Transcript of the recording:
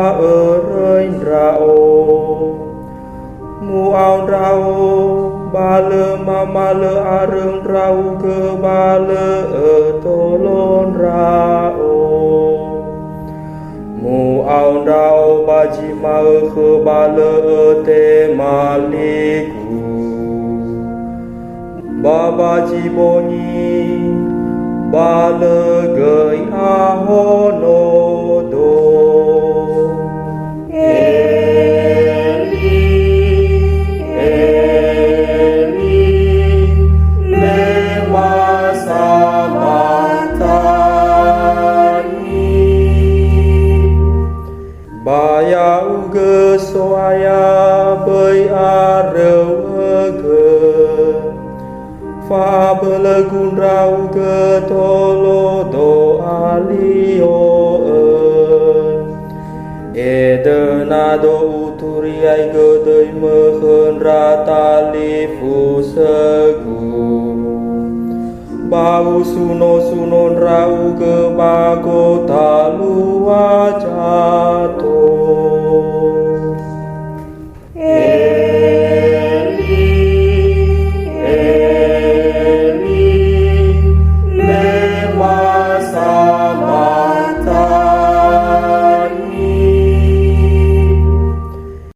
ơi rao mu ao rao bale mama le areng rau ke bale tolon rao mu ao rao baji ma ke bale te maliku baba jiboni bale gei ahono do Baya uge soaya bai areu ege fa belegun rau ge tolo do alio edena do uturi ai gedei mehen ratali fusegu bau sunon rau ge bago talua jatuh